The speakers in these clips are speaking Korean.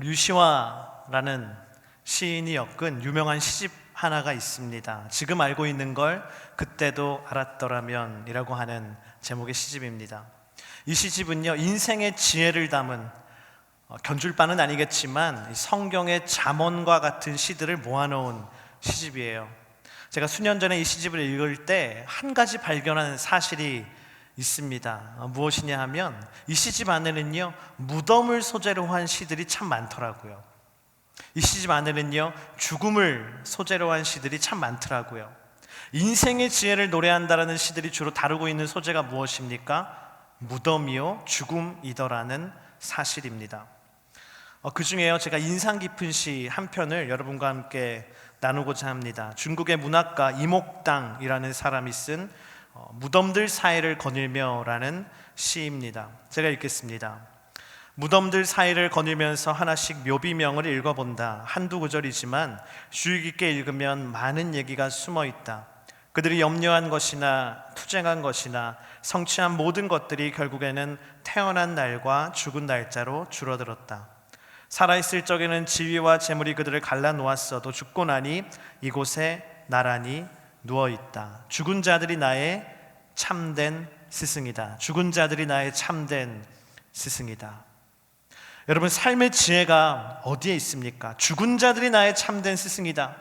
류시화라는 시인이 엮은 유명한 시집 하나가 있습니다. 지금 알고 있는 걸 그때도 알았더라면 이라고 하는 제목의 시집입니다. 이 시집은요, 인생의 지혜를 담은 견줄 바는 아니겠지만 성경의 잠언과 같은 시들을 모아놓은 시집이에요. 제가 수년 전에 이 시집을 읽을 때 한 가지 발견한 사실이 있습니다. 무엇이냐 하면 이 시집 안에는요, 무덤을 소재로 한 시들이 참 많더라고요. 이 시집 안에는요, 죽음을 소재로 한 시들이 참 많더라고요. 인생의 지혜를 노래한다라는 시들이 주로 다루고 있는 소재가 무엇입니까? 무덤이요, 죽음이더라는 사실입니다. 그 중에요, 제가 인상 깊은 시 한 편을 여러분과 함께 나누고자 합니다. 중국의 문학가 이목당이라는 사람이 쓴 무덤들 사이를 거닐며라는 시입니다. 제가 읽겠습니다. 무덤들 사이를 거닐면서 하나씩 묘비명을 읽어본다. 한두 구절이지만 주의 깊게 읽으면 많은 얘기가 숨어있다. 그들이 염려한 것이나 투쟁한 것이나 성취한 모든 것들이 결국에는 태어난 날과 죽은 날짜로 줄어들었다. 살아있을 적에는 지위와 재물이 그들을 갈라놓았어도 죽고 나니 이곳에 나란히 누워있다. 죽은 자들이 나의 참된 스승이다. 죽은 자들이 나의 참된 스승이다. 여러분, 삶의 지혜가 어디에 있습니까? 죽은 자들이 나의 참된 스승이다.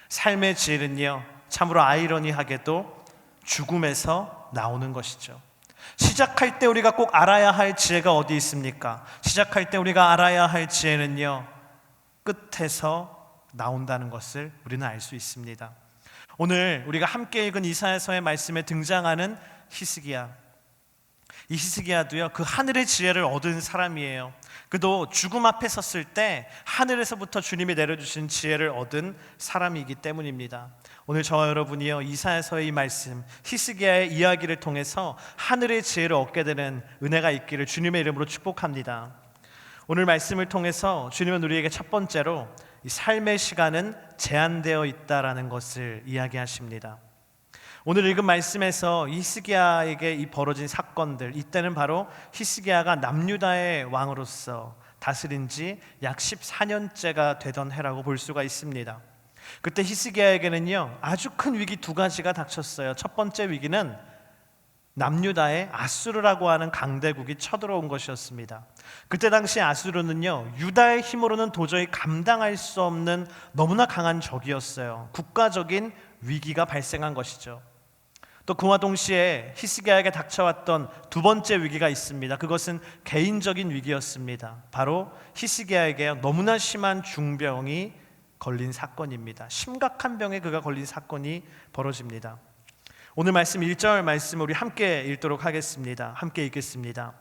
삶의 지혜는요, 참으로 아이러니하게도 죽음에서 나오는 것이죠. 시작할 때 우리가 꼭 알아야 할 지혜가 어디 있습니까? 시작할 때 우리가 알아야 할 지혜는요, 끝에서 나온다는 것을 우리는 알 수 있습니다. 오늘 우리가 함께 읽은 이사야서의 말씀에 등장하는 히스기야, 이 히스기야도요, 그 하늘의 지혜를 얻은 사람이에요. 그도 죽음 앞에 섰을 때 하늘에서부터 주님이 내려주신 지혜를 얻은 사람이기 때문입니다. 오늘 저와 여러분이요, 이사야서의 이 말씀, 히스기야의 이야기를 통해서 하늘의 지혜를 얻게 되는 은혜가 있기를 주님의 이름으로 축복합니다. 오늘 말씀을 통해서 주님은 우리에게 첫 번째로 이 삶의 시간은 제한되어 있다라는 것을 이야기하십니다. 오늘 읽은 말씀에서 히스기야에게 이 벌어진 사건들, 이때는 바로 히스기야가 남유다의 왕으로서 다스린 지 약 14년째가 되던 해라고 볼 수가 있습니다. 그때 히스기야에게는요, 아주 큰 위기 두 가지가 닥쳤어요. 첫 번째 위기는 남유다의 아수르라고 하는 강대국이 쳐들어온 것이었습니다. 그때 당시 아수르는요, 유다의 힘으로는 도저히 감당할 수 없는 너무나 강한 적이었어요. 국가적인 위기가 발생한 것이죠. 또 그와 동시에 히스기야에게 닥쳐왔던 두 번째 위기가 있습니다. 그것은 개인적인 위기였습니다. 바로 히스기야에게 너무나 심한 중병이 걸린 사건입니다. 심각한 병에 그가 걸린 사건이 벌어집니다. 오늘 말씀 1절 말씀을 우리 함께 읽도록 하겠습니다. 함께 읽겠습니다.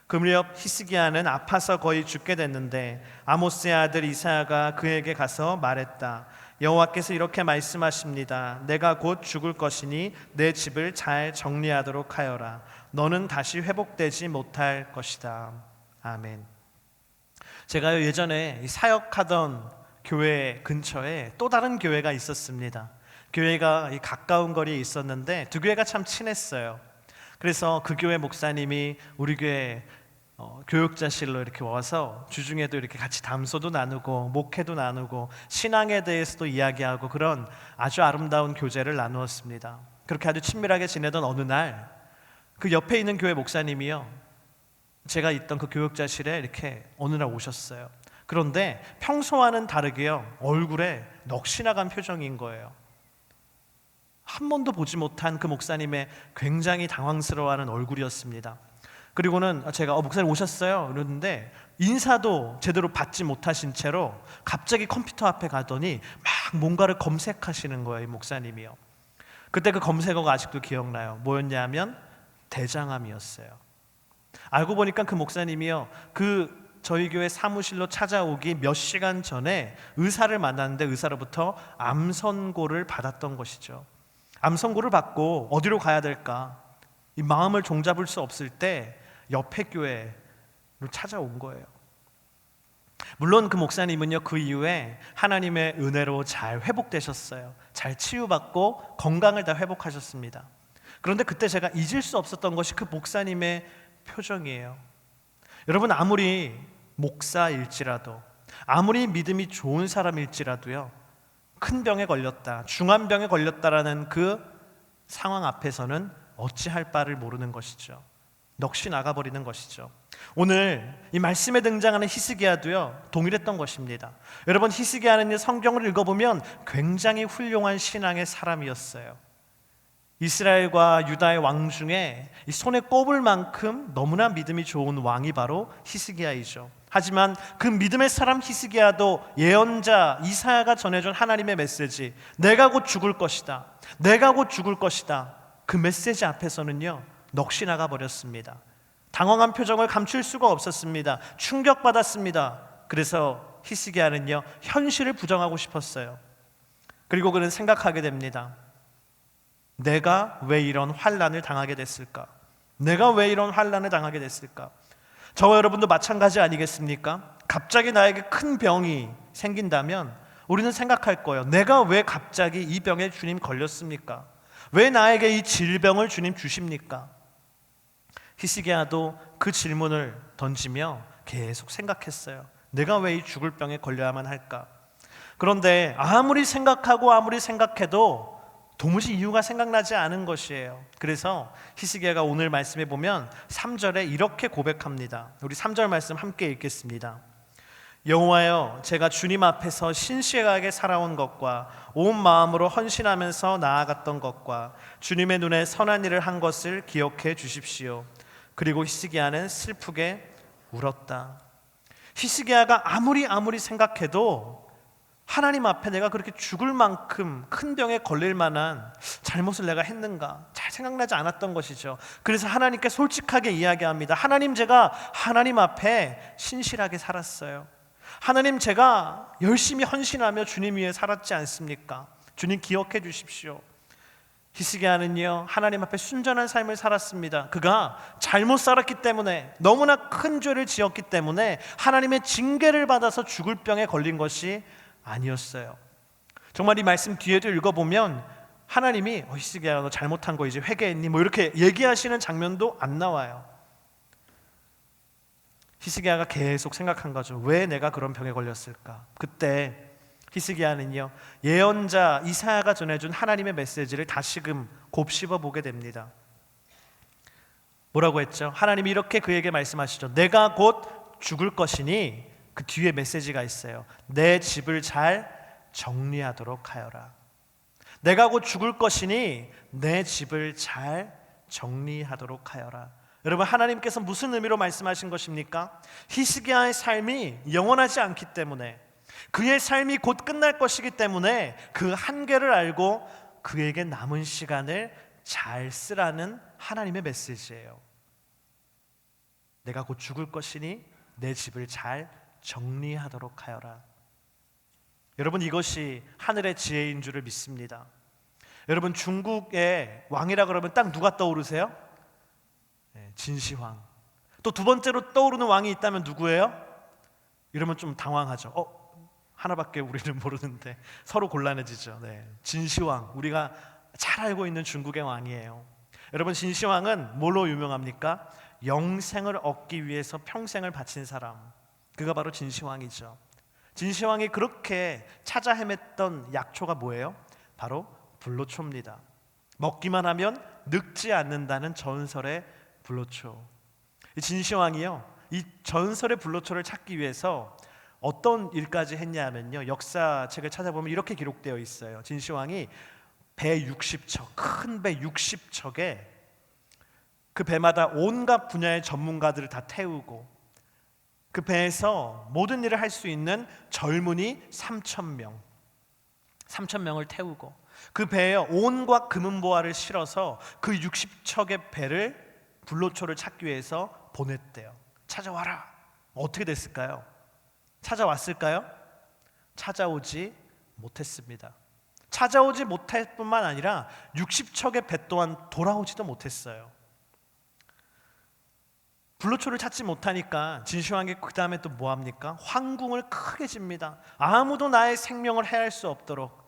그 무렵 히스기야는 아파서 거의 죽게 됐는데 아모스의 아들 이사야가 그에게 가서 말했다. 여호와께서 이렇게 말씀하십니다. 내가 곧 죽을 것이니 내 집을 잘 정리하도록 하여라. 너는 다시 회복되지 못할 것이다. 아멘. 제가 예전에 사역하던 교회 근처에 또 다른 교회가 있었습니다. 교회가 가까운 거리에 있었는데 두 교회가 참 친했어요. 그래서 그 교회 목사님이 우리 교회 교육자실로 이렇게 와서 주중에도 이렇게 같이 담소도 나누고 목회도 나누고 신앙에 대해서도 이야기하고 그런 아주 아름다운 교제를 나누었습니다. 그렇게 아주 친밀하게 지내던 어느 날 그 옆에 있는 교회 목사님이요, 제가 있던 그 교육자실에 이렇게 어느 날 오셨어요. 그런데 평소와는 다르게요, 얼굴에 넋이 나간 표정인 거예요. 한 번도 보지 못한 그 목사님의 굉장히 당황스러워하는 얼굴이었습니다. 그리고는 제가 목사님 오셨어요? 이러는데 인사도 제대로 받지 못하신 채로 갑자기 컴퓨터 앞에 가더니 막 뭔가를 검색하시는 거예요, 이 목사님이요. 그때 그 검색어가 아직도 기억나요. 뭐였냐면 대장암이었어요. 알고 보니까 그 목사님이요, 저희 교회 사무실로 찾아오기 몇 시간 전에 의사를 만났는데 의사로부터 암 선고를 받았던 것이죠. 암 선고를 받고 어디로 가야 될까? 이 마음을 종잡을 수 없을 때 옆에 교회로 찾아온 거예요. 물론 그 목사님은요, 그 이후에 하나님의 은혜로 잘 회복되셨어요. 잘 치유받고 건강을 다 회복하셨습니다. 그런데 그때 제가 잊을 수 없었던 것이 그 목사님의 표정이에요. 여러분, 아무리 목사일지라도 아무리 믿음이 좋은 사람일지라도요, 큰 병에 걸렸다, 중한 병에 걸렸다라는 그 상황 앞에서는 어찌할 바를 모르는 것이죠. 넋이 나가버리는 것이죠. 오늘 이 말씀에 등장하는 히스기야도요, 동일했던 것입니다. 여러분, 히스기야는 성경을 읽어보면 굉장히 훌륭한 신앙의 사람이었어요. 이스라엘과 유다의 왕 중에 이 손에 꼽을 만큼 너무나 믿음이 좋은 왕이 바로 히스기야이죠. 하지만 그 믿음의 사람 히스기야도 예언자 이사야가 전해준 하나님의 메시지, 내가 곧 죽을 것이다, 내가 곧 죽을 것이다, 그 메시지 앞에서는요, 넋이 나가버렸습니다. 당황한 표정을 감출 수가 없었습니다. 충격받았습니다. 그래서 히스기야는요, 현실을 부정하고 싶었어요. 그리고 그는 생각하게 됩니다. 내가 왜 이런 환난을 당하게 됐을까? 내가 왜 이런 환난을 당하게 됐을까? 저와 여러분도 마찬가지 아니겠습니까? 갑자기 나에게 큰 병이 생긴다면 우리는 생각할 거예요. 내가 왜 갑자기 이 병에 주님 걸렸습니까? 왜 나에게 이 질병을 주님 주십니까? 히스기야도 그 질문을 던지며 계속 생각했어요. 내가 왜 이 죽을 병에 걸려야만 할까? 그런데 아무리 생각하고 아무리 생각해도 도무지 이유가 생각나지 않은 것이에요. 그래서 히스기야가 오늘 말씀에 보면 3절에 이렇게 고백합니다. 우리 3절 말씀 함께 읽겠습니다. 여호와여, 제가 주님 앞에서 신실하게 살아온 것과 온 마음으로 헌신하면서 나아갔던 것과 주님의 눈에 선한 일을 한 것을 기억해 주십시오. 그리고 히스기야는 슬프게 울었다. 히스기야가 아무리 생각해도 하나님 앞에 내가 그렇게 죽을 만큼 큰 병에 걸릴 만한 잘못을 내가 했는가 잘 생각나지 않았던 것이죠. 그래서 하나님께 솔직하게 이야기합니다. 하나님, 제가 하나님 앞에 신실하게 살았어요. 하나님, 제가 열심히 헌신하며 주님 위해 살았지 않습니까? 주님 기억해 주십시오. 히스기야는요, 하나님 앞에 순전한 삶을 살았습니다. 그가 잘못 살았기 때문에, 너무나 큰 죄를 지었기 때문에 하나님의 징계를 받아서 죽을 병에 걸린 것이 아니었어요. 정말 이 말씀 뒤에도 읽어보면 하나님이 히스기야, 너 잘못한 거 이제 회개했니? 뭐 이렇게 얘기하시는 장면도 안 나와요. 히스기야가 계속 생각한 거죠. 왜 내가 그런 병에 걸렸을까? 그때 히스기야는요, 예언자 이사야가 전해준 하나님의 메시지를 다시금 곱씹어 보게 됩니다. 뭐라고 했죠? 하나님이 이렇게 그에게 말씀하시죠. 내가 곧 죽을 것이니, 그 뒤에 메시지가 있어요. 내 집을 잘 정리하도록 하여라. 내가 곧 죽을 것이니 내 집을 잘 정리하도록 하여라. 여러분, 하나님께서 무슨 의미로 말씀하신 것입니까? 히스기야의 삶이 영원하지 않기 때문에, 그의 삶이 곧 끝날 것이기 때문에 그 한계를 알고 그에게 남은 시간을 잘 쓰라는 하나님의 메시지예요. 내가 곧 죽을 것이니 내 집을 잘 정리하도록 하여라. 여러분, 이것이 하늘의 지혜인 줄을 믿습니다. 여러분, 중국의 왕이라 그러면 딱 누가 떠오르세요? 진시황. 또 두 번째로 떠오르는 왕이 있다면 누구예요? 이러면 좀 당황하죠. 하나밖에 우리는 모르는데 서로 곤란해지죠. 진시황, 우리가 잘 알고 있는 중국의 왕이에요. 여러분, 진시황은 뭘로 유명합니까? 영생을 얻기 위해서 평생을 바친 사람, 그가 바로 진시황이죠. 진시황이 그렇게 찾아 헤맸던 약초가 뭐예요? 바로 불로초입니다. 먹기만 하면 늙지 않는다는 전설의 불로초. 이 진시황이요, 이 전설의 불로초를 찾기 위해서 어떤 일까지 했냐면요, 역사책을 찾아보면 이렇게 기록되어 있어요. 진시황이 배 60척, 큰 배 60척에 그 배마다 온갖 분야의 전문가들을 다 태우고, 그 배에서 모든 일을 할 수 있는 젊은이 3,000명을 태우고, 그 배에 온갖 금은보화를 실어서 그 60척의 배를, 불로초를 찾기 위해서 보냈대요. 찾아와라. 어떻게 됐을까요? 찾아왔을까요? 찾아오지 못했습니다. 찾아오지 못할 뿐만 아니라 60척의 배 또한 돌아오지도 못했어요. 불로초를 찾지 못하니까 진시황이 그 다음에 또 뭐합니까? 황궁을 크게 집니다. 아무도 나의 생명을 해할 수 없도록.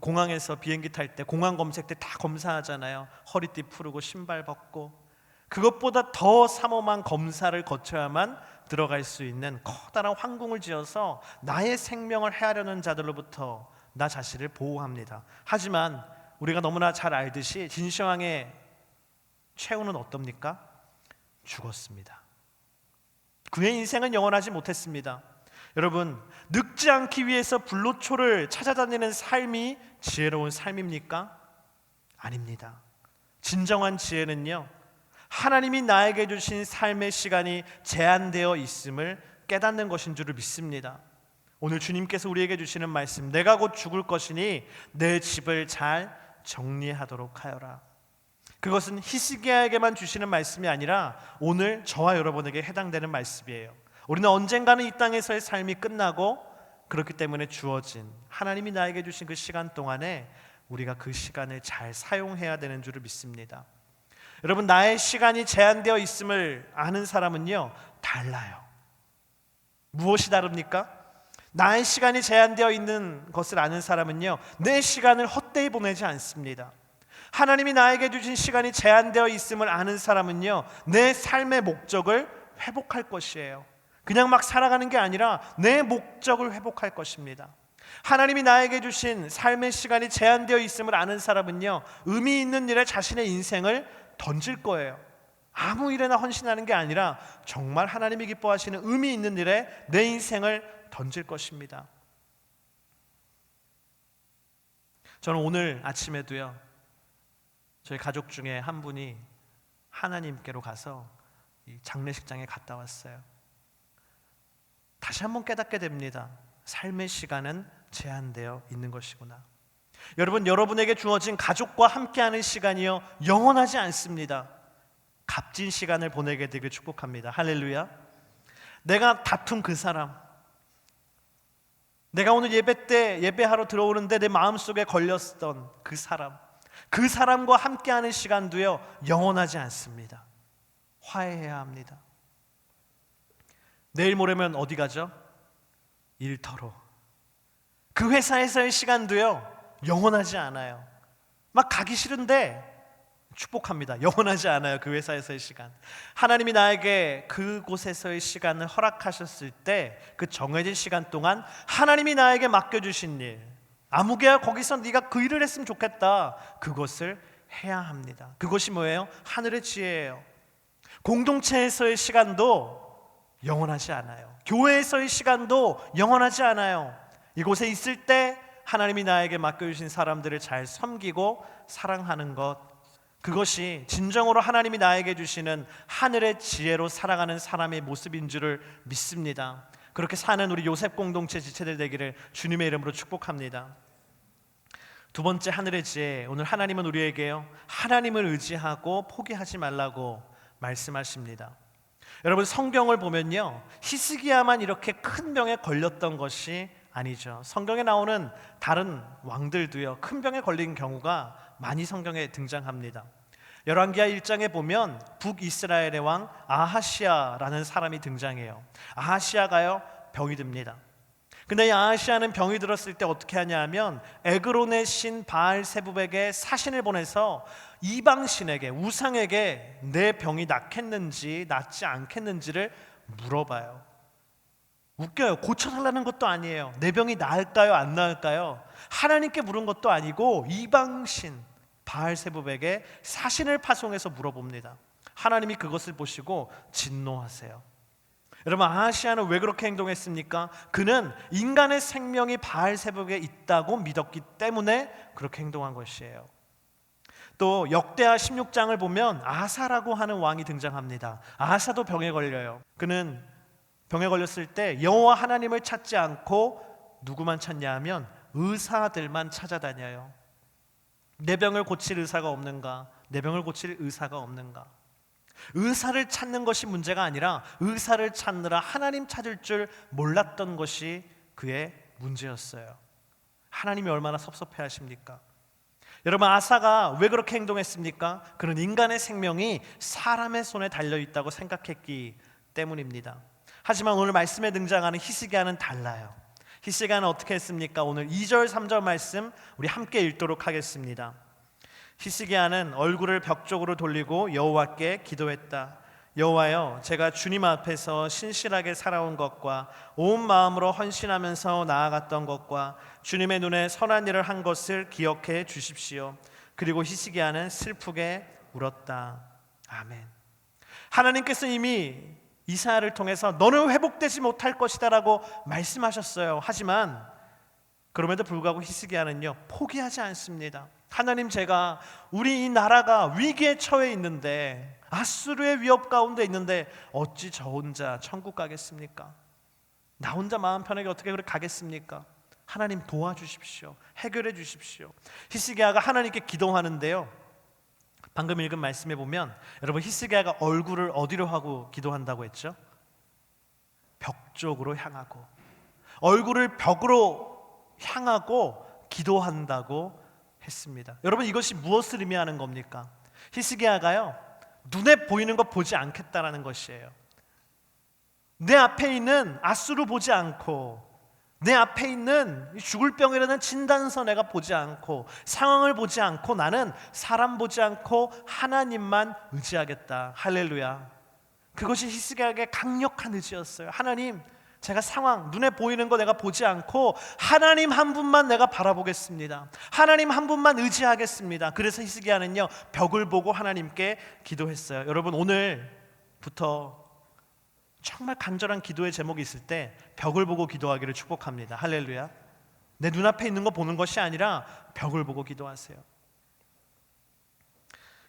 공항에서 비행기 탈 때 공항 검색 때 다 검사하잖아요. 허리띠 푸르고 신발 벗고 그것보다 더 삼엄한 검사를 거쳐야만 들어갈 수 있는 커다란 황궁을 지어서 나의 생명을 해하려는 자들로부터 나 자신을 보호합니다. 하지만 우리가 너무나 잘 알듯이 진시황의 최후는 어떻습니까? 죽었습니다. 그의 인생은 영원하지 못했습니다. 여러분, 늙지 않기 위해서 불로초를 찾아다니는 삶이 지혜로운 삶입니까? 아닙니다. 진정한 지혜는요, 하나님이 나에게 주신 삶의 시간이 제한되어 있음을 깨닫는 것인 줄을 믿습니다. 오늘 주님께서 우리에게 주시는 말씀, 내가 곧 죽을 것이니 내 집을 잘 정리하도록 하여라. 그것은 히스기야에게만 주시는 말씀이 아니라 오늘 저와 여러분에게 해당되는 말씀이에요. 우리는 언젠가는 이 땅에서의 삶이 끝나고, 그렇기 때문에 주어진 하나님이 나에게 주신 그 시간 동안에 우리가 그 시간을 잘 사용해야 되는 줄을 믿습니다. 여러분, 나의 시간이 제한되어 있음을 아는 사람은요, 달라요. 무엇이 다릅니까? 나의 시간이 제한되어 있는 것을 아는 사람은요, 내 시간을 헛되이 보내지 않습니다. 하나님이 나에게 주신 시간이 제한되어 있음을 아는 사람은요, 내 삶의 목적을 회복할 것이에요. 그냥 막 살아가는 게 아니라 내 목적을 회복할 것입니다. 하나님이 나에게 주신 삶의 시간이 제한되어 있음을 아는 사람은요, 의미 있는 일에 자신의 인생을 던질 거예요. 아무 일에나 헌신하는 게 아니라 정말 하나님이 기뻐하시는 의미 있는 일에 내 인생을 던질 것입니다. 저는 오늘 아침에도요, 저희 가족 중에 한 분이 하나님께로 가서 이 장례식장에 갔다 왔어요. 다시 한번 깨닫게 됩니다. 삶의 시간은 제한되어 있는 것이구나. 여러분, 여러분에게 주어진 가족과 함께하는 시간이요, 영원하지 않습니다. 값진 시간을 보내게 되길 축복합니다. 할렐루야. 내가 다툰 그 사람, 내가 오늘 예배 때 예배하러 들어오는데 내 마음속에 걸렸던 그 사람, 그 사람과 함께하는 시간도요, 영원하지 않습니다. 화해해야 합니다. 내일 모레면 어디 가죠? 일터로. 그 회사에서의 시간도요, 영원하지 않아요. 막 가기 싫은데 축복합니다. 영원하지 않아요. 그 회사에서의 시간. 하나님이 나에게 그곳에서의 시간을 허락하셨을 때 그 정해진 시간 동안 하나님이 나에게 맡겨주신 일, 아무개야 거기서 네가 그 일을 했으면 좋겠다, 그것을 해야 합니다. 그것이 뭐예요? 하늘의 지혜예요. 공동체에서의 시간도 영원하지 않아요. 교회에서의 시간도 영원하지 않아요. 이곳에 있을 때 하나님이 나에게 맡겨주신 사람들을 잘 섬기고 사랑하는 것, 그것이 진정으로 하나님이 나에게 주시는 하늘의 지혜로 살아가는 사람의 모습인 줄을 믿습니다. 그렇게 사는 우리 요셉 공동체 지체들 되기를 주님의 이름으로 축복합니다. 두 번째 하늘의 지혜, 오늘 하나님은 우리에게요, 하나님을 의지하고 포기하지 말라고 말씀하십니다. 여러분, 성경을 보면요, 히스기야만 이렇게 큰 병에 걸렸던 것이 아니죠. 성경에 나오는 다른 왕들도요, 큰 병에 걸린 경우가 많이 성경에 등장합니다. 열왕기하 1장에 보면 북이스라엘의 왕 아하시아라는 사람이 등장해요. 아하시아가요, 병이 듭니다. 근데 이 아하시아는 병이 들었을 때 어떻게 하냐 하면 에그론의 신 바알세붑에게 사신을 보내서 이방신에게, 우상에게 내 병이 낫겠는지 낫지 않겠는지를 물어봐요. 웃겨요. 고쳐달라는 것도 아니에요. 내 병이 나을까요, 안 나을까요? 하나님께 물은 것도 아니고 이방신 바알세붑에게 사신을 파송해서 물어봅니다. 하나님이 그것을 보시고 진노하세요. 여러분, 아하시아는 왜 그렇게 행동했습니까? 그는 인간의 생명이 바알세붑에 있다고 믿었기 때문에 그렇게 행동한 것이에요. 또 역대하 16장을 보면 아사라고 하는 왕이 등장합니다. 아사도 병에 걸려요. 그는 병에 걸렸을 때 여호와 하나님을 찾지 않고 누구만 찾냐 하면 의사들만 찾아다녀요. 내 병을 고칠 의사가 없는가? 내 병을 고칠 의사가 없는가? 의사를 찾는 것이 문제가 아니라 의사를 찾느라 하나님 찾을 줄 몰랐던 것이 그의 문제였어요. 하나님이 얼마나 섭섭해 하십니까? 여러분, 아사가 왜 그렇게 행동했습니까? 그는 인간의 생명이 사람의 손에 달려있다고 생각했기 때문입니다. 하지만 오늘 말씀에 등장하는 히스기야는 달라요. 히스기야는 어떻게 했습니까? 오늘 2절 3절 말씀 우리 함께 읽도록 하겠습니다. 히스기야는 얼굴을 벽 쪽으로 돌리고 여호와께 기도했다. 여호와여, 제가 주님 앞에서 신실하게 살아온 것과 온 마음으로 헌신하면서 나아갔던 것과 주님의 눈에 선한 일을 한 것을 기억해 주십시오. 그리고 히스기야는 슬프게 울었다. 아멘. 하나님께서 이미 이사야를 통해서 너는 회복되지 못할 것이다 라고 말씀하셨어요. 하지만 그럼에도 불구하고 히스기야는요, 포기하지 않습니다. 하나님, 제가 우리 이 나라가 위기에 처해 있는데, 아수르의 위협 가운데 있는데 어찌 저 혼자 천국 가겠습니까? 나 혼자 마음 편하게 어떻게 그렇게 가겠습니까? 하나님 도와주십시오. 해결해 주십시오. 히스기야가 하나님께 기도하는데요, 방금 읽은 말씀에 보면 여러분, 히스기야가 얼굴을 어디로 하고 기도한다고 했죠? 벽 쪽으로 향하고, 얼굴을 벽으로 향하고 기도한다고 했습니다. 여러분, 이것이 무엇을 의미하는 겁니까? 히스기야가요, 눈에 보이는 거 보지 않겠다라는 것이에요. 내 앞에 있는 아수르 보지 않고, 내 앞에 있는 죽을 병이라는 진단서 내가 보지 않고, 상황을 보지 않고, 나는 사람 보지 않고 하나님만 의지하겠다. 할렐루야. 그것이 히스기야의 강력한 의지였어요. 하나님, 제가 상황, 눈에 보이는 거 내가 보지 않고 하나님 한 분만 내가 바라보겠습니다. 하나님 한 분만 의지하겠습니다. 그래서 히스기야는요, 벽을 보고 하나님께 기도했어요. 여러분, 오늘부터 정말 간절한 기도의 제목이 있을 때 벽을 보고 기도하기를 축복합니다. 할렐루야. 내 눈앞에 있는 거 보는 것이 아니라 벽을 보고 기도하세요.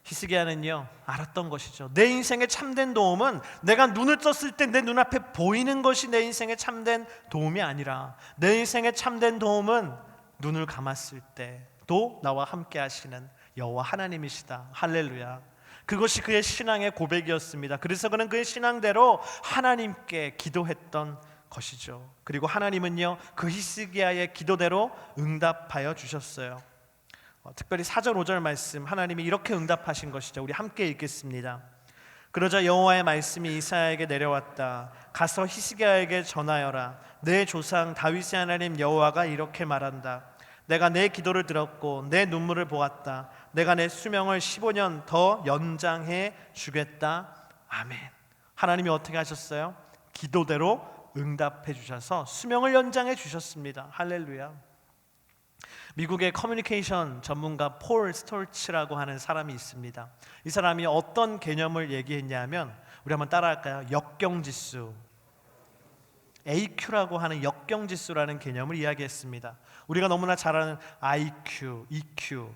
히스기야는요, 알았던 것이죠. 내 인생의 참된 도움은 내가 눈을 떴을 때 내 눈앞에 보이는 것이 내 인생의 참된 도움이 아니라, 내 인생의 참된 도움은 눈을 감았을 때도 나와 함께 하시는 여호와 하나님이시다. 할렐루야. 그것이 그의 신앙의 고백이었습니다. 그래서 그는 그의 신앙대로 하나님께 기도했던 것이죠. 그리고 하나님은요, 그 히스기야의 기도대로 응답하여 주셨어요. 특별히 4절 5절 말씀, 하나님이 이렇게 응답하신 것이죠. 우리 함께 읽겠습니다. 그러자 여호와의 말씀이 이사야에게 내려왔다. 가서 히스기야에게 전하여라. 내 조상 다윗의 하나님 여호와가 이렇게 말한다. 내가 내 기도를 들었고 내 눈물을 보았다. 내가 내 수명을 15년 더 연장해 주겠다. 아멘. 하나님이 어떻게 하셨어요? 기도대로 응답해 주셔서 수명을 연장해 주셨습니다. 할렐루야. 미국의 커뮤니케이션 전문가 폴 스톨츠라고 하는 사람이 있습니다. 이 사람이 어떤 개념을 얘기했냐면, 우리 한번 따라할까요? 역경지수, AQ라고 하는 역경지수라는 개념을 이야기했습니다. 우리가 너무나 잘 아는 IQ, EQ,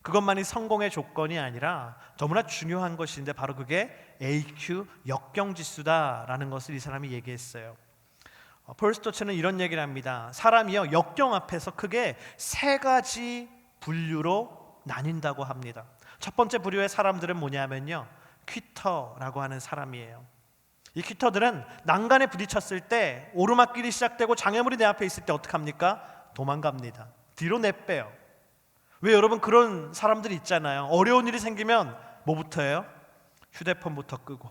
그것만이 성공의 조건이 아니라 너무나 중요한 것인데 바로 그게 AQ, 역경지수다라는 것을 이 사람이 얘기했어요. 폴 스토츠는 이런 얘기를 합니다. 사람이요, 역경 앞에서 크게 세 가지 분류로 나뉜다고 합니다. 첫 번째 부류의 사람들은 뭐냐면요, 퀴터라고 하는 사람이에요. 이 퀴터들은 난간에 부딪혔을 때, 오르막길이 시작되고 장애물이 내 앞에 있을 때 어떻게 합니까? 도망갑니다. 뒤로 내빼요. 왜 여러분, 그런 사람들이 있잖아요. 어려운 일이 생기면 뭐부터 해요? 휴대폰부터 끄고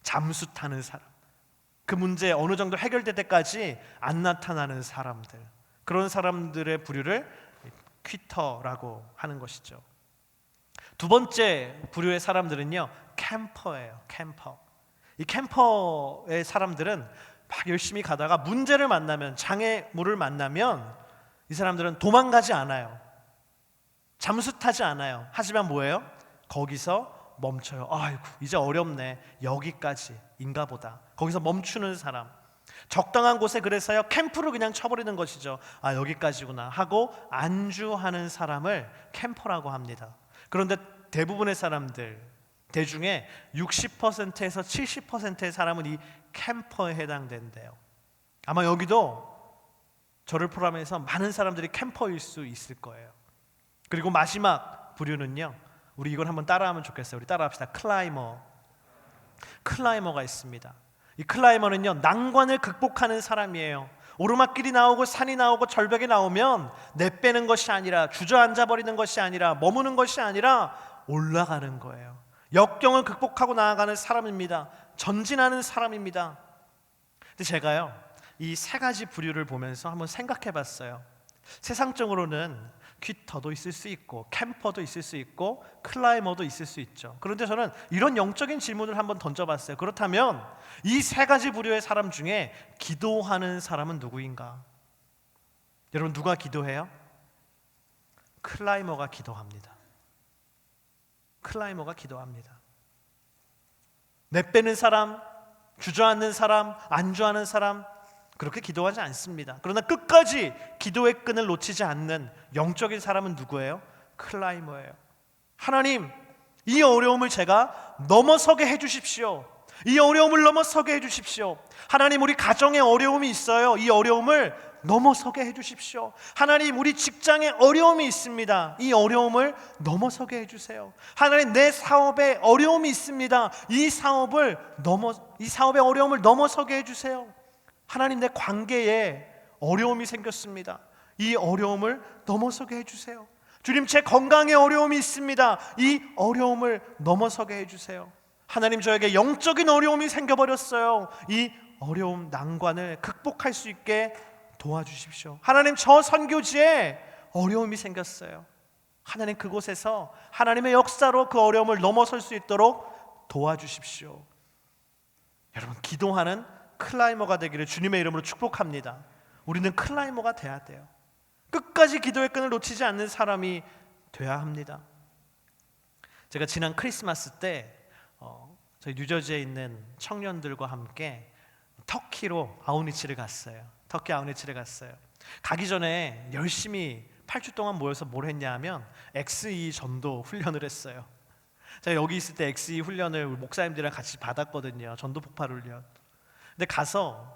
잠수 타는 사람, 그 문제 어느 정도 해결될 때까지 안 나타나는 사람들, 그런 사람들의 부류를 퀴터라고 하는 것이죠. 두 번째 부류의 사람들은요, 캠퍼예요. 캠퍼. 이 캠퍼의 사람들은 막 열심히 가다가 문제를 만나면, 장애물을 만나면 이 사람들은 도망가지 않아요. 잠수 타지 않아요. 하지만 뭐예요? 거기서 멈춰요. 아이고, 이제 어렵네. 여기까지인가 보다. 거기서 멈추는 사람. 적당한 곳에 그래서요, 캠프를 그냥 쳐버리는 것이죠. 아, 여기까지구나 하고 안주하는 사람을 캠퍼라고 합니다. 그런데 대부분의 사람들, 대중의 60%에서 70%의 사람은 이 캠퍼에 해당된대요. 아마 여기도 저를 포함해서 많은 사람들이 캠퍼일 수 있을 거예요. 그리고 마지막 부류는요, 우리 이걸 한번 따라하면 좋겠어요. 우리 따라합시다. 클라이머가 있습니다. 이 클라이머는요, 난관을 극복하는 사람이에요. 오르막길이 나오고 산이 나오고 절벽이 나오면 내빼는 것이 아니라, 주저앉아 버리는 것이 아니라, 머무는 것이 아니라 올라가는 거예요. 역경을 극복하고 나아가는 사람입니다. 전진하는 사람입니다. 근데 제가요, 이 세 가지 부류를 보면서 한번 생각해 봤어요. 세상적으로는 퀴터도 있을 수 있고 캠퍼도 있을 수 있고 클라이머도 있을 수 있죠. 그런데 저는 이런 영적인 질문을 한번 던져봤어요. 그렇다면 이 세 가지 부류의 사람 중에 기도하는 사람은 누구인가? 여러분, 누가 기도해요? 클라이머가 기도합니다. 클라이머가 기도합니다. 내빼는 사람, 주저앉는 사람, 안주하는 사람, 그렇게 기도하지 않습니다. 그러나 끝까지 기도의 끈을 놓치지 않는 영적인 사람은 누구예요? 클라이머예요. 하나님, 이 어려움을 제가 넘어서게 해주십시오. 이 어려움을 넘어서게 해주십시오. 하나님, 우리 가정에 어려움이 있어요. 이 어려움을 넘어서게 해주십시오. 하나님, 우리 직장에 어려움이 있습니다. 이 어려움을 넘어서게 해주세요. 하나님, 내 사업에 어려움이 있습니다. 이 사업의 어려움을 넘어서게 해주세요. 하나님, 내 관계에 어려움이 생겼습니다. 이 어려움을 넘어서게 해주세요. 주님, 제 건강에 어려움이 있습니다. 이 어려움을 넘어서게 해주세요. 하나님, 저에게 영적인 어려움이 생겨버렸어요. 이 어려움, 난관을 극복할 수 있게 도와주십시오. 하나님, 저 선교지에 어려움이 생겼어요. 하나님, 그곳에서 하나님의 역사로 그 어려움을 넘어설 수 있도록 도와주십시오. 여러분, 기도하는 클라이머가 되기를 주님의 이름으로 축복합니다. 우리는 클라이머가 돼야 돼요. 끝까지 기도의 끈을 놓치지 않는 사람이 돼야 합니다. 제가 지난 크리스마스 때 저희 뉴저지에 있는 청년들과 함께 터키로 아우니치를 갔어요. 터키 아우니치를 갔어요. 가기 전에 열심히 8주 동안 모여서 뭘 했냐 하면 XE 전도 훈련을 했어요. 제가 여기 있을 때 XE 훈련을 목사님들이랑 같이 받았거든요. 전도 폭발 훈련. 근데 가서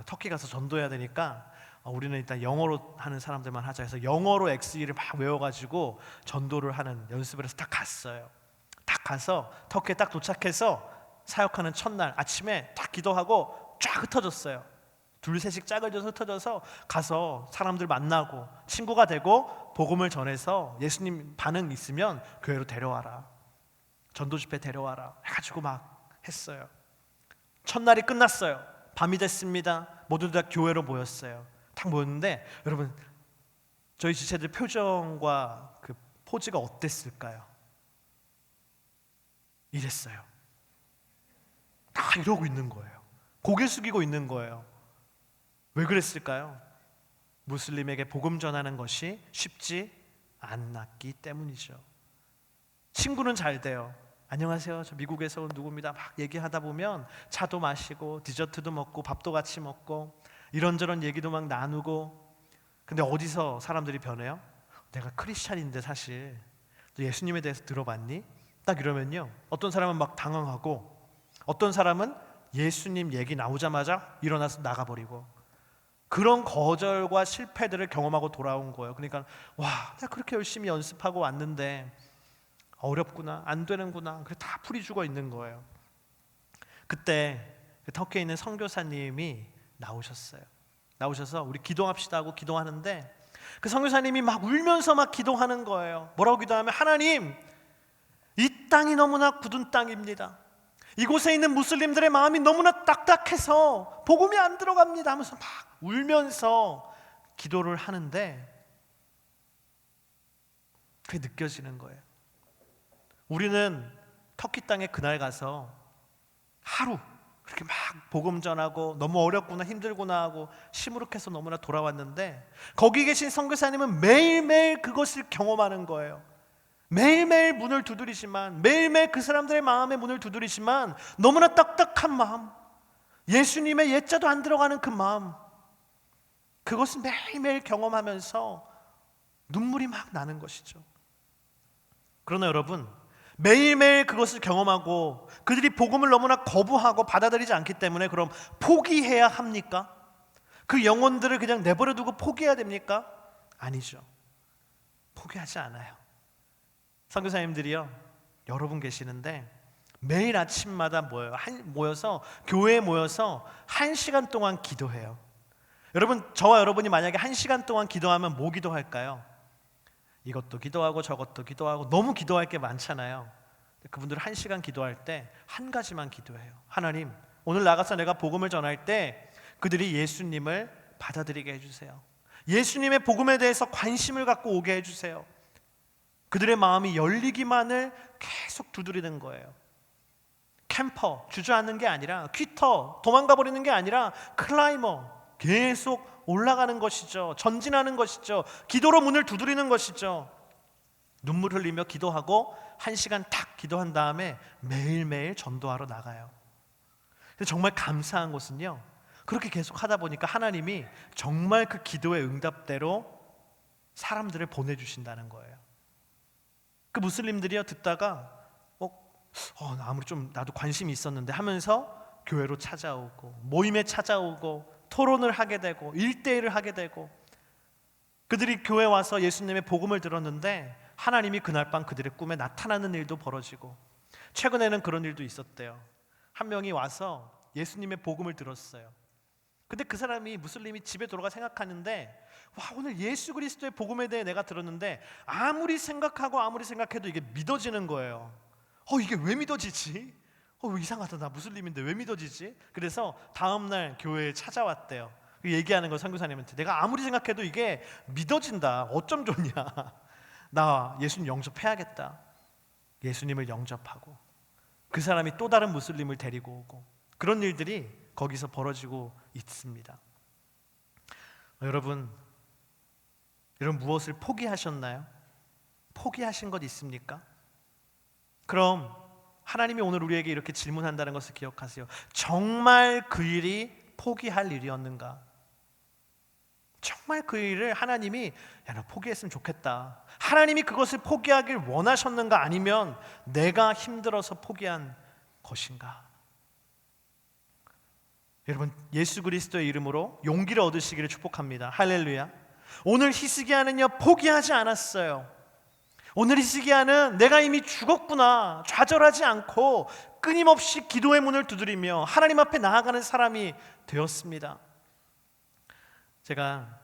터키 가서 전도해야 되니까 우리는 일단 영어로 하는 사람들만 하자 해서 영어로 XE를 막 외워가지고 전도를 하는 연습을 해서 딱 갔어요. 딱 가서 터키에 딱 도착해서 사역하는 첫날 아침에 딱 기도하고 쫙 흩어졌어요. 둘셋씩 짝을 져서 흩어져서 가서 사람들 만나고 친구가 되고 복음을 전해서 예수님 반응 있으면 교회로 데려와라, 전도 집회 데려와라 해가지고 막 했어요. 첫날이 끝났어요. 밤이 됐습니다. 모두 다 교회로 모였어요. 딱 모였는데 여러분, 저희 지체들 표정과 그 포즈가 어땠을까요? 이랬어요. 다 이러고 있는 거예요. 고개 숙이고 있는 거예요. 왜 그랬을까요? 무슬림에게 복음 전하는 것이 쉽지 않았기 때문이죠. 친구는 잘 돼요. 안녕하세요, 저 미국에서 온 누구입니다. 막 얘기하다 보면 차도 마시고 디저트도 먹고 밥도 같이 먹고 이런저런 얘기도 막 나누고. 근데 어디서 사람들이 변해요? 내가 크리스찬인데 사실 너 예수님에 대해서 들어봤니? 딱 이러면요, 어떤 사람은 막 당황하고 어떤 사람은 예수님 얘기 나오자마자 일어나서 나가버리고, 그런 거절과 실패들을 경험하고 돌아온 거예요. 그러니까 와, 내가 그렇게 열심히 연습하고 왔는데 어렵구나, 안 되는구나. 그래 다 풀이 죽어 있는 거예요. 그때 터키에 있는 선교사님이 나오셨어요. 나오셔서 우리 기도합시다 하고 기도하는데 그 선교사님이 막 울면서 막 기도하는 거예요. 뭐라고 기도하면, 하나님, 이 땅이 너무나 굳은 땅입니다. 이곳에 있는 무슬림들의 마음이 너무나 딱딱해서 복음이 안 들어갑니다 하면서 막 울면서 기도를 하는데 그게 느껴지는 거예요. 우리는 터키 땅에 그날 가서 하루 그렇게 막 복음 전하고 너무 어렵구나, 힘들구나 하고 시무룩해서 너무나 돌아왔는데 거기 계신 선교사님은 매일매일 그것을 경험하는 거예요. 매일매일 문을 두드리지만, 매일매일 그 사람들의 마음의 문을 두드리지만 너무나 딱딱한 마음, 예수님의 예자도 안 들어가는 그 마음, 그것을 매일매일 경험하면서 눈물이 막 나는 것이죠. 그러나 여러분, 매일매일 그것을 경험하고 그들이 복음을 너무나 거부하고 받아들이지 않기 때문에 그럼 포기해야 합니까? 그 영혼들을 그냥 내버려 두고 포기해야 됩니까? 아니죠. 포기하지 않아요. 선교사님들이요, 여러분 계시는데 매일 아침마다 모여서 교회에 모여서 1시간 동안 기도해요. 여러분, 저와 여러분이 만약에 1시간 동안 기도하면 뭐 기도할까요? 이것도 기도하고 저것도 기도하고 너무 기도할 게 많잖아요. 그분들은 1시간 기도할 때 한 가지만 기도해요. 하나님, 오늘 나가서 내가 복음을 전할 때 그들이 예수님을 받아들이게 해주세요. 예수님의 복음에 대해서 관심을 갖고 오게 해주세요. 그들의 마음이 열리기만을 계속 두드리는 거예요. 캠퍼, 주저앉는 게 아니라, 퀴터, 도망가 버리는 게 아니라 클라이머, 계속 올라가는 것이죠. 전진하는 것이죠. 기도로 문을 두드리는 것이죠. 눈물 흘리며 기도하고 1시간 탁 기도한 다음에 매일매일 전도하러 나가요. 정말 감사한 것은요, 그렇게 계속 하다 보니까 하나님이 정말 그 기도의 응답대로 사람들을 보내주신다는 거예요. 그 무슬림들이요, 듣다가 아무리 좀 나도 관심이 있었는데 하면서 교회로 찾아오고 모임에 찾아오고 토론을 하게 되고 1대1을 하게 되고, 그들이 교회 와서 예수님의 복음을 들었는데 하나님이 그날 밤 그들의 꿈에 나타나는 일도 벌어지고, 최근에는 그런 일도 있었대요. 한 명이 와서 예수님의 복음을 들었어요. 근데 그 사람이, 무슬림이 집에 돌아가 생각하는데, 오늘 예수 그리스도의 복음에 대해 내가 들었는데 아무리 생각하고 아무리 생각해도 이게 믿어지는 거예요. 이게 왜 믿어지지? 이상하다, 나 무슬림인데 왜 믿어지지? 그래서 다음날 교회에 찾아왔대요. 얘기하는 거 선교사님한테, 내가 아무리 생각해도 이게 믿어진다. 어쩜 좋냐. 나 예수님 영접해야겠다. 예수님을 영접하고 그 사람이 또 다른 무슬림을 데리고 오고, 그런 일들이 거기서 벌어지고 있습니다. 여러분 무엇을 포기하셨나요? 포기하신 것 있습니까? 그럼 하나님이 오늘 우리에게 이렇게 질문한다는 것을 기억하세요. 정말 그 일이 포기할 일이었는가? 정말 그 일을 하나님이 너 포기했으면 좋겠다, 하나님이 그것을 포기하길 원하셨는가? 아니면 내가 힘들어서 포기한 것인가? 여러분, 예수 그리스도의 이름으로 용기를 얻으시기를 축복합니다. 할렐루야. 오늘 히스기야는요, 포기하지 않았어요. 오늘 히스기야는 내가 이미 죽었구나 좌절하지 않고 끊임없이 기도의 문을 두드리며 하나님 앞에 나아가는 사람이 되었습니다. 제가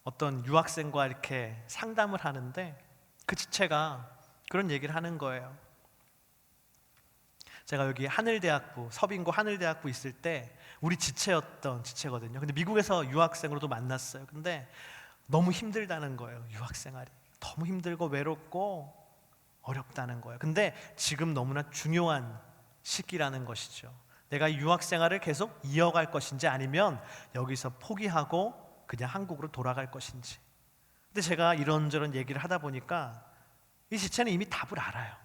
어떤 유학생과 이렇게 상담을 하는데 그 지체가 그런 얘기를 하는 거예요. 제가 여기 하늘대학부, 서빙고 하늘대학부 있을 때 우리 지체였던 지체거든요. 근데 미국에서 유학생으로도 만났어요. 근데 너무 힘들다는 거예요. 유학생활이 너무 힘들고 외롭고 어렵다는 거예요. 근데 지금 너무나 중요한 시기라는 것이죠. 내가 유학생활을 계속 이어갈 것인지 아니면 여기서 포기하고 그냥 한국으로 돌아갈 것인지. 근데 제가 이런저런 얘기를 하다 보니까 이 지체는 이미 답을 알아요.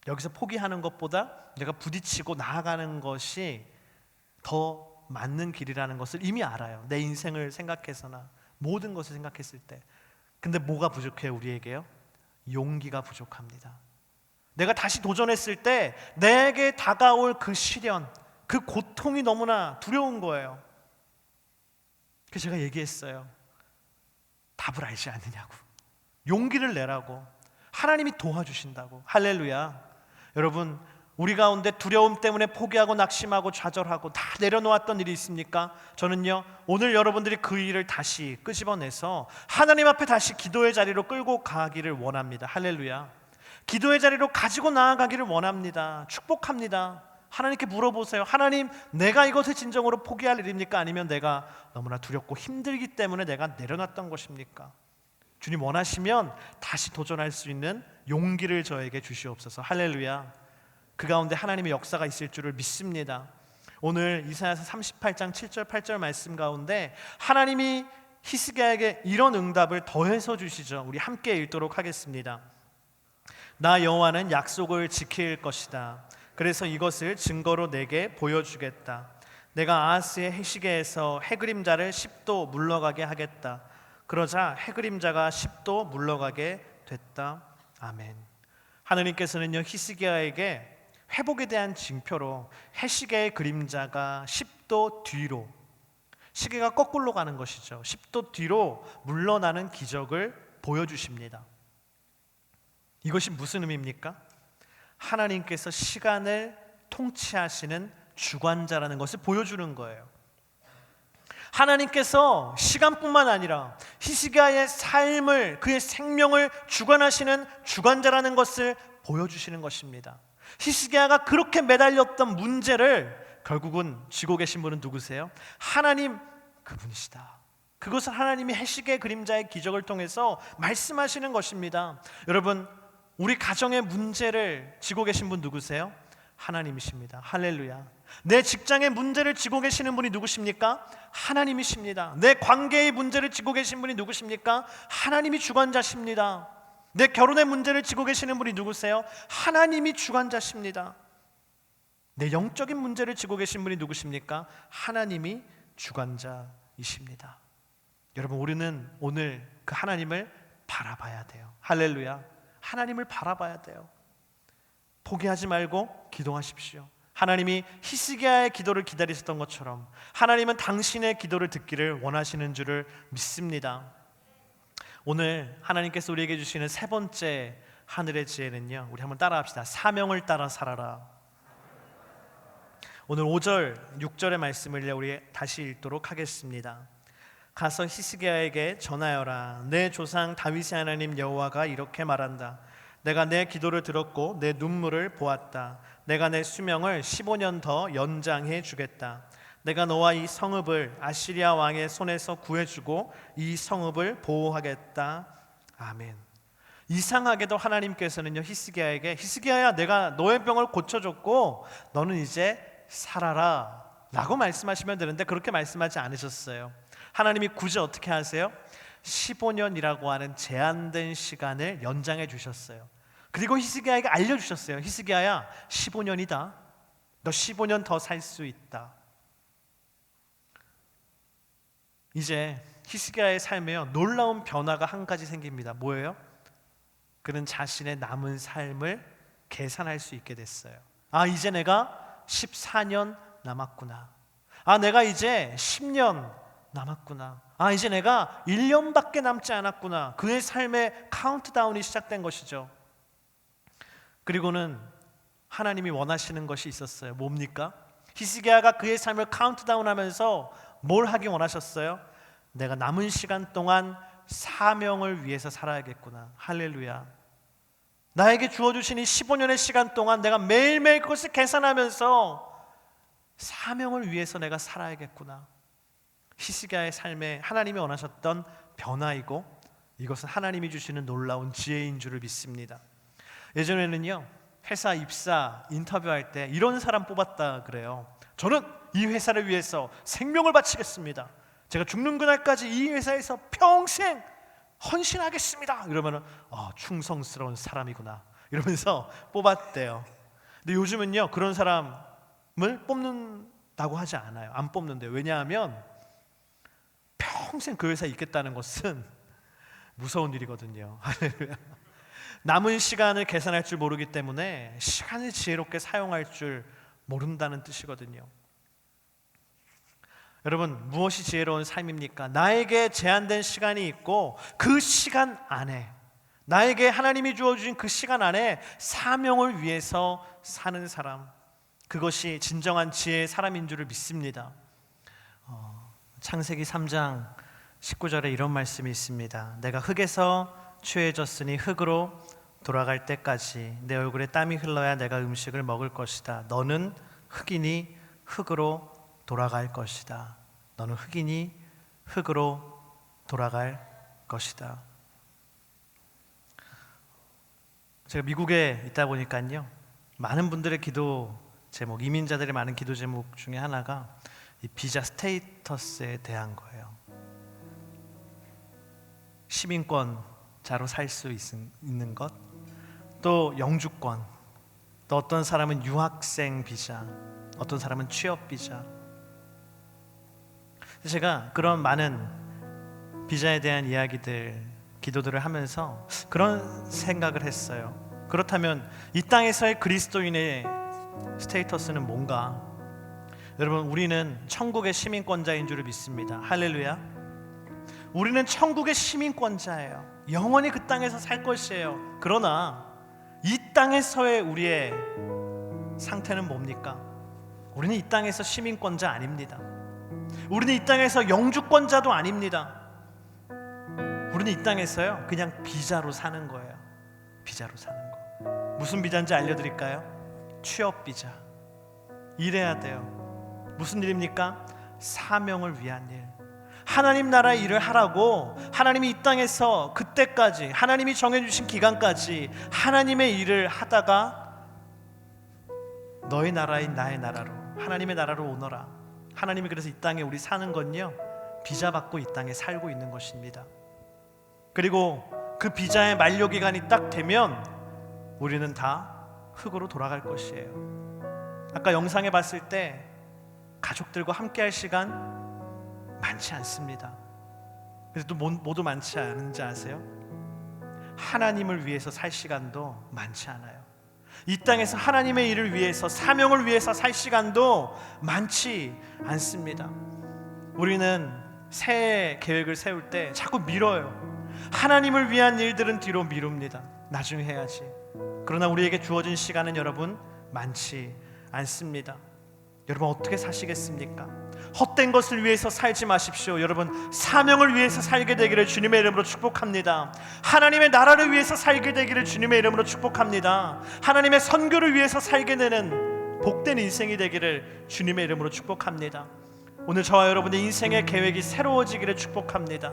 여기서 포기하는 것보다 내가 부딪히고 나아가는 것이 더 맞는 길이라는 것을 이미 알아요. 내 인생을 생각해서나 모든 것을 생각했을 때. 근데 뭐가 부족해요? 우리에게요? 용기가 부족합니다. 내가 다시 도전했을 때 내게 다가올 그 시련, 그 고통이 너무나 두려운 거예요. 그래서 제가 얘기했어요. 답을 알지 않느냐고, 용기를 내라고, 하나님이 도와주신다고. 할렐루야. 여러분, 우리 가운데 두려움 때문에 포기하고 낙심하고 좌절하고 다 내려놓았던 일이 있습니까? 저는요, 오늘 여러분들이 그 일을 다시 끄집어내서 하나님 앞에 다시 기도의 자리로 끌고 가기를 원합니다. 할렐루야. 기도의 자리로 가지고 나아가기를 원합니다. 축복합니다. 하나님께 물어보세요. 하나님, 내가 이것을 진정으로 포기할 일입니까? 아니면 내가 너무나 두렵고 힘들기 때문에 내가 내려놨던 것입니까? 주님 원하시면 다시 도전할 수 있는 용기를 저에게 주시옵소서. 할렐루야. 그 가운데 하나님의 역사가 있을 줄을 믿습니다. 오늘 이사야서 38장 7절 8절 말씀 가운데 하나님이 히스기야에게 이런 응답을 더해서 주시죠. 우리 함께 읽도록 하겠습니다. 나 여호와는 약속을 지킬 것이다. 그래서 이것을 증거로 내게 보여주겠다. 내가 아하스의 해시계에서 해그림자를 10도 물러가게 하겠다. 그러자 해그림자가 10도 물러가게 됐다. 아멘. 하느님께서는요, 히스기야에게 회복에 대한 징표로 해시계의 그림자가 10도 뒤로, 시계가 거꾸로 가는 것이죠. 10도 뒤로 물러나는 기적을 보여주십니다. 이것이 무슨 의미입니까? 하나님께서 시간을 통치하시는 주관자라는 것을 보여주는 거예요. 하나님께서 시간뿐만 아니라 히스기야의 삶을, 그의 생명을 주관하시는 주관자라는 것을 보여주시는 것입니다. 히스기야가 그렇게 매달렸던 문제를 결국은 쥐고 계신 분은 누구세요? 하나님 그분이시다. 그것은 하나님이 해시계 그림자의 기적을 통해서 말씀하시는 것입니다. 여러분, 우리 가정의 문제를 지고 계신 분 누구세요? 하나님이십니다. 할렐루야. 내 직장의 문제를 지고 계시는 분이 누구십니까? 하나님이십니다. 내 관계의 문제를 지고 계신 분이 누구십니까? 하나님이 주관자십니다. 내 결혼의 문제를 지고 계시는 분이 누구세요? 하나님이 주관자십니다. 내 영적인 문제를 지고 계신 분이 누구십니까? 하나님이 주관자이십니다. 여러분, 우리는 오늘 그 하나님을 바라봐야 돼요. 할렐루야. 하나님을 바라봐야 돼요. 포기하지 말고 기도하십시오. 하나님이 히스기야의 기도를 기다리셨던 것처럼 하나님은 당신의 기도를 듣기를 원하시는 줄을 믿습니다. 오늘 하나님께서 우리에게 주시는 세 번째 하늘의 지혜는요, 우리 한번 따라합시다. 사명을 따라 살아라. 오늘 5절, 6절의 말씀을 우리 다시 읽도록 하겠습니다. 가서 히스기야에게 전하여라. 내 조상 다윗의 하나님 여호와가 이렇게 말한다. 내가 내 기도를 들었고 내 눈물을 보았다. 내가 내 수명을 15년 더 연장해 주겠다. 내가 너와 이 성읍을 아시리아 왕의 손에서 구해주고 이 성읍을 보호하겠다. 아멘. 이상하게도 하나님께서는요, 히스기야야, 내가 너의 병을 고쳐줬고 너는 이제 살아라 라고 말씀하시면 되는데 그렇게 말씀하지 않으셨어요. 하나님이 굳이 어떻게 하세요? 15년이라고 하는 제한된 시간을 연장해 주셨어요. 그리고 히스기야에게 알려주셨어요. 히스기야야, 15년이다. 너 15년 더 살 수 있다. 이제 히스기야의 삶에요, 놀라운 변화가 한 가지 생깁니다. 뭐예요? 그는 자신의 남은 삶을 계산할 수 있게 됐어요. 아, 이제 내가 14년 남았구나. 아, 내가 이제 10년 남았구나. 아, 이제 내가 1년밖에 남지 않았구나. 그의 삶의 카운트다운이 시작된 것이죠. 그리고는 하나님이 원하시는 것이 있었어요. 뭡니까? 히스기야가 그의 삶을 카운트다운하면서 뭘 하기 원하셨어요? 내가 남은 시간 동안 사명을 위해서 살아야겠구나. 할렐루야. 나에게 주어주신 이 15년의 시간 동안 내가 매일매일 그것을 계산하면서 사명을 위해서 내가 살아야겠구나. 히스기야의 삶에 하나님이 원하셨던 변화이고 이것은 하나님이 주시는 놀라운 지혜인 줄을 믿습니다. 예전에는요, 회사 입사 인터뷰할 때 이런 사람 뽑았다 그래요. 저는 이 회사를 위해서 생명을 바치겠습니다. 제가 죽는 그날까지 이 회사에서 평생 헌신하겠습니다. 이러면은 충성스러운 사람이구나 이러면서 뽑았대요. 근데 요즘은요, 그런 사람을 뽑는다고 하지 않아요. 안 뽑는데요. 왜냐하면 평생 그 회사에 있겠다는 것은 무서운 일이거든요. 남은 시간을 계산할 줄 모르기 때문에 시간을 지혜롭게 사용할 줄 모른다는 뜻이거든요. 여러분, 무엇이 지혜로운 삶입니까? 나에게 제한된 시간이 있고 그 시간 안에, 나에게 하나님이 주어주신 그 시간 안에 사명을 위해서 사는 사람, 그것이 진정한 지혜의 사람인 줄을 믿습니다. 창세기 3장 19절에 이런 말씀이 있습니다. 내가 흙에서 취해졌으니 흙으로 돌아갈 때까지 내 얼굴에 땀이 흘러야 내가 음식을 먹을 것이다. 너는 흙이니 흙으로 돌아갈 것이다. 너는 흙이니 흙으로 돌아갈 것이다. 제가 미국에 있다 보니까요, 많은 분들의 기도 제목, 이민자들의 많은 기도 제목 중에 하나가 이 비자 스테이터스에 대한 거예요. 시민권자로 살 수 있는 것, 또 영주권, 또 어떤 사람은 유학생 비자, 어떤 사람은 취업 비자. 제가 그런 많은 비자에 대한 이야기들, 기도들을 하면서 그런 생각을 했어요. 그렇다면 이 땅에서의 그리스도인의 스테이터스는 뭔가? 여러분, 우리는 천국의 시민권자인 줄을 믿습니다. 할렐루야. 우리는 천국의 시민권자예요. 영원히 그 땅에서 살 것이에요. 그러나 이 땅에서의 우리의 상태는 뭡니까? 우리는 이 땅에서 시민권자 아닙니다. 우리는 이 땅에서 영주권자도 아닙니다. 우리는 이 땅에서요, 그냥 비자로 사는 거예요. 비자로 사는 거. 무슨 비자인지 알려드릴까요? 취업 비자. 일해야 돼요. 무슨 일입니까? 사명을 위한 일. 하나님 나라의 일을 하라고, 하나님이 이 땅에서 그때까지 하나님이 정해주신 기간까지 하나님의 일을 하다가 너의 나라인 나의 나라로, 하나님의 나라로 오너라. 하나님이 그래서 이 땅에 우리 사는 건요, 비자 받고 이 땅에 살고 있는 것입니다. 그리고 그 비자의 만료 기간이 딱 되면 우리는 다 흙으로 돌아갈 것이에요. 아까 영상에 봤을 때 가족들과 함께 할 시간 많지 않습니다. 그래서 또 모두 많지 않은지 아세요? 하나님을 위해서 살 시간도 많지 않아요. 이 땅에서 하나님의 일을 위해서, 사명을 위해서 살 시간도 많지 않습니다. 우리는 새해 계획을 세울 때 자꾸 미뤄요. 하나님을 위한 일들은 뒤로 미룹니다. 나중에 해야지. 그러나 우리에게 주어진 시간은 여러분 많지 않습니다. 여러분 어떻게 사시겠습니까? 헛된 것을 위해서 살지 마십시오. 여러분 사명을 위해서 살게 되기를 주님의 이름으로 축복합니다. 하나님의 나라를 위해서 살게 되기를 주님의 이름으로 축복합니다. 하나님의 선교를 위해서 살게 되는 복된 인생이 되기를 주님의 이름으로 축복합니다. 오늘 저와 여러분의 인생의 계획이 새로워지기를 축복합니다.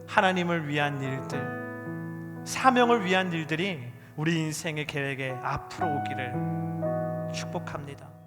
하나님을 위한 일들, 사명을 위한 일들이 우리 인생의 계획에 앞으로 오기를 축복합니다.